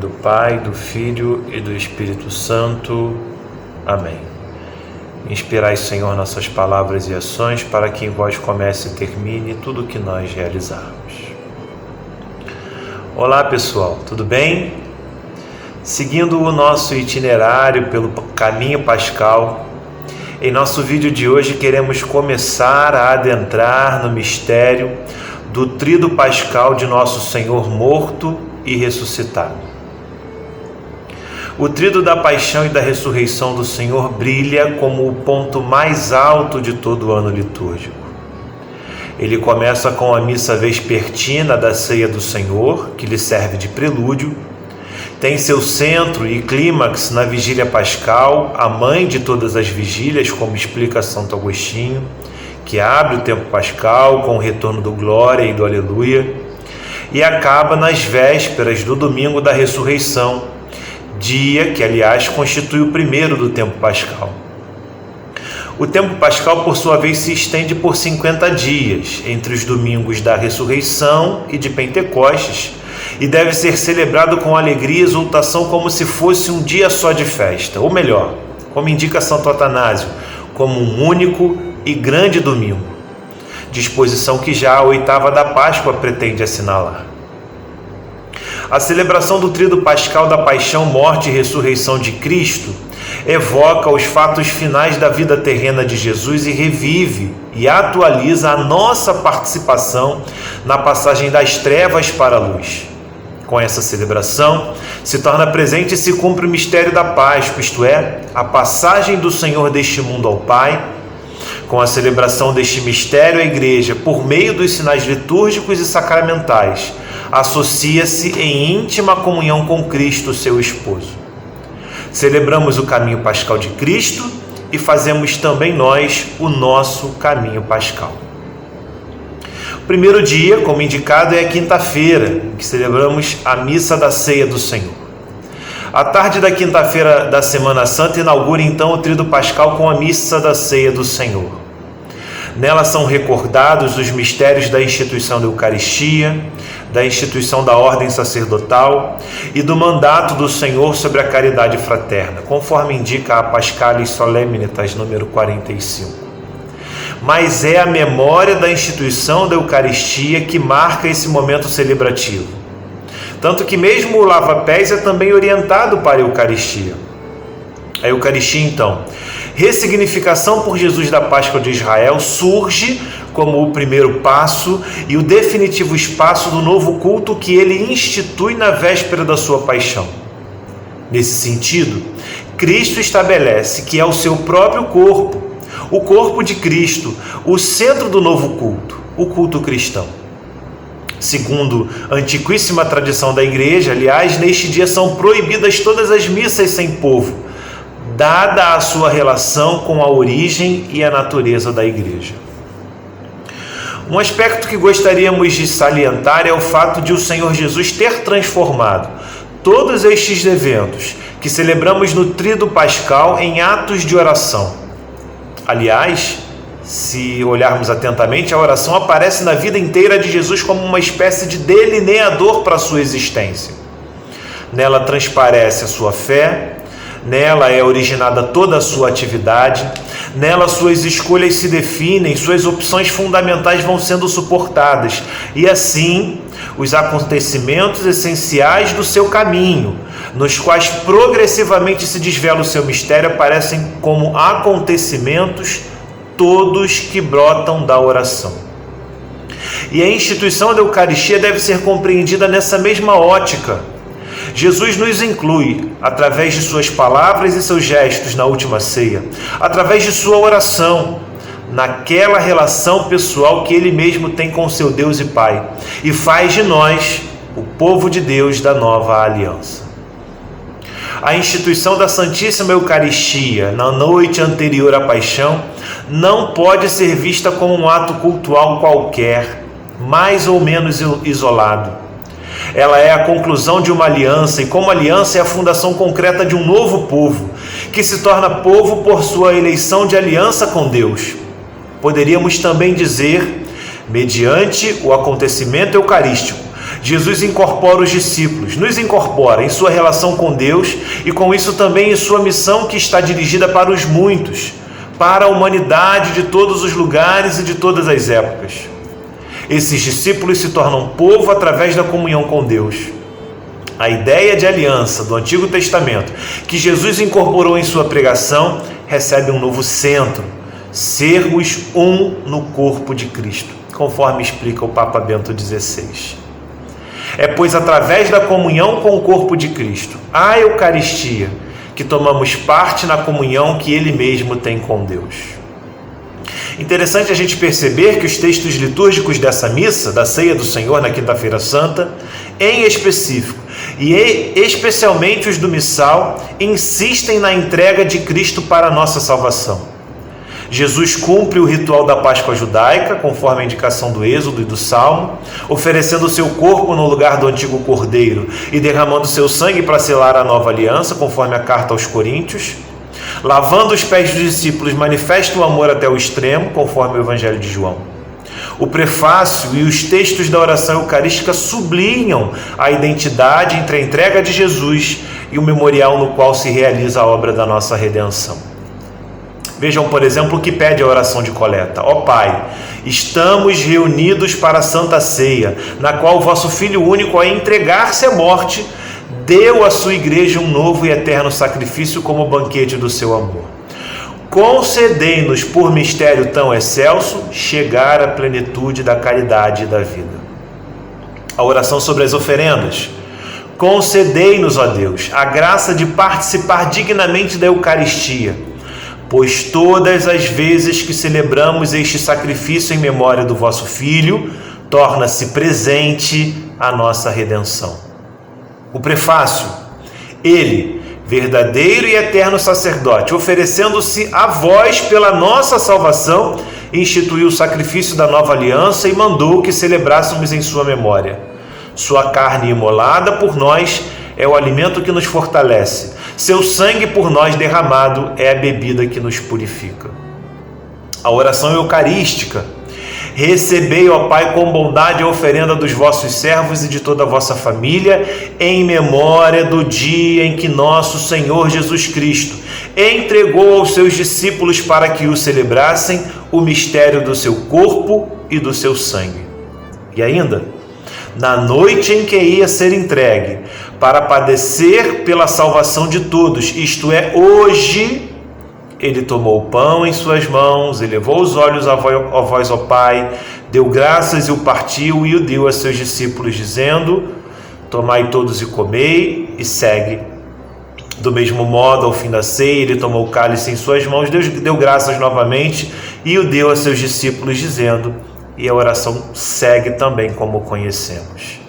do Pai, do Filho e do Espírito Santo. Amém. Inspirai, Senhor, nossas palavras e ações, para que em vós comece e termine tudo o que nós realizarmos. Olá, pessoal, tudo bem? Seguindo o nosso itinerário pelo caminho pascal, em nosso vídeo de hoje queremos começar a adentrar no mistério do tríduo pascal de nosso Senhor morto e ressuscitado. O tríduo da paixão e da ressurreição do Senhor brilha como o ponto mais alto de todo o ano litúrgico. Ele começa com a missa vespertina da ceia do Senhor, que lhe serve de prelúdio, tem seu centro e clímax na vigília pascal, a mãe de todas as vigílias, como explica Santo Agostinho, que abre o tempo pascal com o retorno do glória e do aleluia, e acaba nas vésperas do domingo da ressurreição, dia que, aliás, constitui o primeiro do tempo pascal. O tempo pascal, por sua vez, se estende por 50 dias, entre os domingos da ressurreição e de Pentecostes, e deve ser celebrado com alegria e exultação como se fosse um dia só de festa, ou melhor, como indica Santo Atanásio, como um único e grande domingo, disposição que já a oitava da Páscoa pretende assinalar. A celebração do tríduo pascal da paixão, morte e ressurreição de Cristo evoca os fatos finais da vida terrena de Jesus e revive e atualiza a nossa participação na passagem das trevas para a luz. Com essa celebração, se torna presente e se cumpre o mistério da Páscoa, isto é, a passagem do Senhor deste mundo ao Pai. Com a celebração deste mistério, a Igreja, por meio dos sinais litúrgicos e sacramentais, associa-se em íntima comunhão com Cristo, seu esposo. Celebramos o caminho pascal de Cristo e fazemos também nós o nosso caminho pascal. O primeiro dia, como indicado, é a quinta-feira, em que celebramos a missa da ceia do Senhor. A tarde da quinta-feira da Semana Santa inaugura então o tríduo pascal com a missa da ceia do Senhor. Nela são recordados os mistérios da instituição da Eucaristia, da instituição da ordem sacerdotal e do mandato do Senhor sobre a caridade fraterna, conforme indica a Paschalis Solemnitas número 45. Mas é a memória da instituição da Eucaristia que marca esse momento celebrativo. Tanto que mesmo o lava-pés é também orientado para a Eucaristia. A Eucaristia, então, ressignificação por Jesus da Páscoa de Israel, surge como o primeiro passo e o definitivo espaço do novo culto que ele institui na véspera da sua paixão. Nesse sentido, Cristo estabelece que é o seu próprio corpo, o corpo de Cristo, o centro do novo culto, o culto cristão. Segundo a antiquíssima tradição da Igreja, aliás, neste dia são proibidas todas as missas sem povo, dada a sua relação com a origem e a natureza da Igreja. Um aspecto que gostaríamos de salientar é o fato de o Senhor Jesus ter transformado todos estes eventos que celebramos no tríduo pascal em atos de oração. Aliás, se olharmos atentamente, a oração aparece na vida inteira de Jesus como uma espécie de delineador para a sua existência. Nela transparece a sua fé, nela é originada toda a sua atividade, nela suas escolhas se definem, suas opções fundamentais vão sendo suportadas, e assim os acontecimentos essenciais do seu caminho, nos quais progressivamente se desvela o seu mistério, aparecem como acontecimentos todos que brotam da oração. E a instituição da Eucaristia deve ser compreendida nessa mesma ótica. Jesus nos inclui, através de suas palavras e seus gestos na última ceia, através de sua oração, naquela relação pessoal que ele mesmo tem com seu Deus e Pai, e faz de nós o povo de Deus da nova aliança. A instituição da Santíssima Eucaristia na noite anterior à paixão não pode ser vista como um ato cultual qualquer, mais ou menos isolado. Ela é a conclusão de uma aliança, e como aliança é a fundação concreta de um novo povo, que se torna povo por sua eleição de aliança com Deus. Poderíamos também dizer, mediante o acontecimento eucarístico, Jesus incorpora os discípulos, nos incorpora em sua relação com Deus e com isso também em sua missão que está dirigida para os muitos, para a humanidade de todos os lugares e de todas as épocas. Esses discípulos se tornam povo através da comunhão com Deus. A ideia de aliança do Antigo Testamento, que Jesus incorporou em sua pregação, recebe um novo centro: sermos um no corpo de Cristo, conforme explica o Papa Bento XVI. É, pois, através da comunhão com o corpo de Cristo, a Eucaristia, que tomamos parte na comunhão que Ele mesmo tem com Deus. Interessante a gente perceber que os textos litúrgicos dessa missa, da Ceia do Senhor na Quinta-feira Santa, em específico, e especialmente os do Missal, insistem na entrega de Cristo para a nossa salvação. Jesus cumpre o ritual da Páscoa judaica, conforme a indicação do Êxodo e do Salmo, oferecendo o seu corpo no lugar do antigo cordeiro e derramando seu sangue para selar a nova aliança, conforme a carta aos Coríntios. Lavando os pés dos discípulos, manifesta o amor até o extremo, conforme o Evangelho de João. O prefácio e os textos da oração eucarística sublinham a identidade entre a entrega de Jesus e o memorial no qual se realiza a obra da nossa redenção. Vejam, por exemplo, o que pede a oração de coleta. Ó Pai, estamos reunidos para a Santa Ceia, na qual o vosso Filho único, a entregar-se à morte, deu à sua igreja um novo e eterno sacrifício como banquete do seu amor. Concedei-nos, por mistério tão excelso, chegar à plenitude da caridade e da vida. A oração sobre as oferendas. Concedei-nos, ó Deus, a graça de participar dignamente da Eucaristia, pois todas as vezes que celebramos este sacrifício em memória do vosso Filho, torna-se presente a nossa redenção. O prefácio: Ele, verdadeiro e eterno sacerdote, oferecendo-se a vós pela nossa salvação, instituiu o sacrifício da nova aliança e mandou que celebrássemos em sua memória. Sua carne imolada por nós é o alimento que nos fortalece. Seu sangue por nós derramado é a bebida que nos purifica. A oração eucarística: recebei, ó Pai, com bondade a oferenda dos vossos servos e de toda a vossa família, em memória do dia em que nosso Senhor Jesus Cristo entregou aos seus discípulos para que o celebrassem o mistério do seu corpo e do seu sangue. E ainda, na noite em que ia ser entregue, para padecer pela salvação de todos, isto é, hoje, ele tomou o pão em suas mãos, elevou os olhos a vós, ó Pai, deu graças e o partiu e o deu a seus discípulos, dizendo: tomai todos e comei, e segue. Do mesmo modo, ao fim da ceia, ele tomou o cálice em suas mãos, deu graças novamente e o deu a seus discípulos, dizendo, e a oração segue também como conhecemos.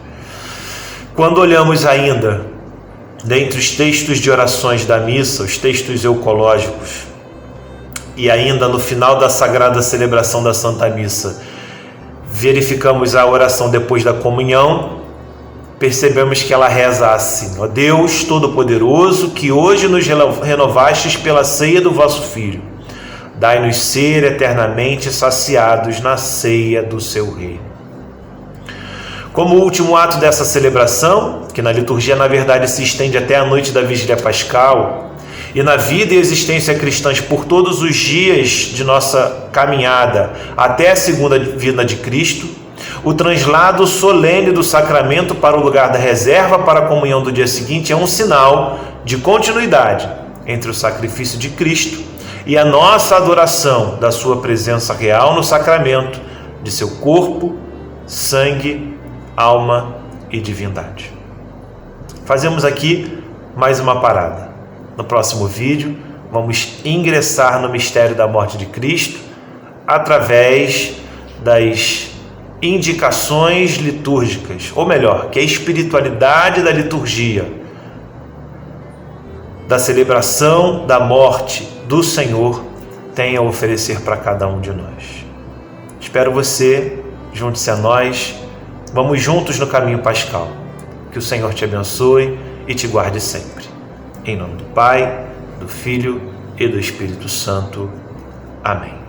Quando olhamos ainda, dentre os textos de orações da missa, os textos eucológicos, e ainda no final da sagrada celebração da Santa Missa, verificamos a oração depois da comunhão, percebemos que ela reza assim: ó Deus Todo-Poderoso, que hoje nos renovastes pela ceia do vosso Filho, dai-nos ser eternamente saciados na ceia do seu reino. Como último ato dessa celebração, que na liturgia na verdade se estende até a noite da Vigília Pascal, e na vida e existência cristãs por todos os dias de nossa caminhada até a segunda vinda de Cristo, o translado solene do sacramento para o lugar da reserva para a comunhão do dia seguinte é um sinal de continuidade entre o sacrifício de Cristo e a nossa adoração da sua presença real no sacramento de seu corpo, sangue, alma e divindade. Fazemos aqui mais uma parada. No próximo vídeo, vamos ingressar no mistério da morte de Cristo através das indicações litúrgicas, ou melhor, que a espiritualidade da liturgia, da celebração da morte do Senhor, tem a oferecer para cada um de nós. Espero você, junte-se a nós, vamos juntos no caminho pascal. Que o Senhor te abençoe e te guarde sempre. Em nome do Pai, do Filho e do Espírito Santo. Amém.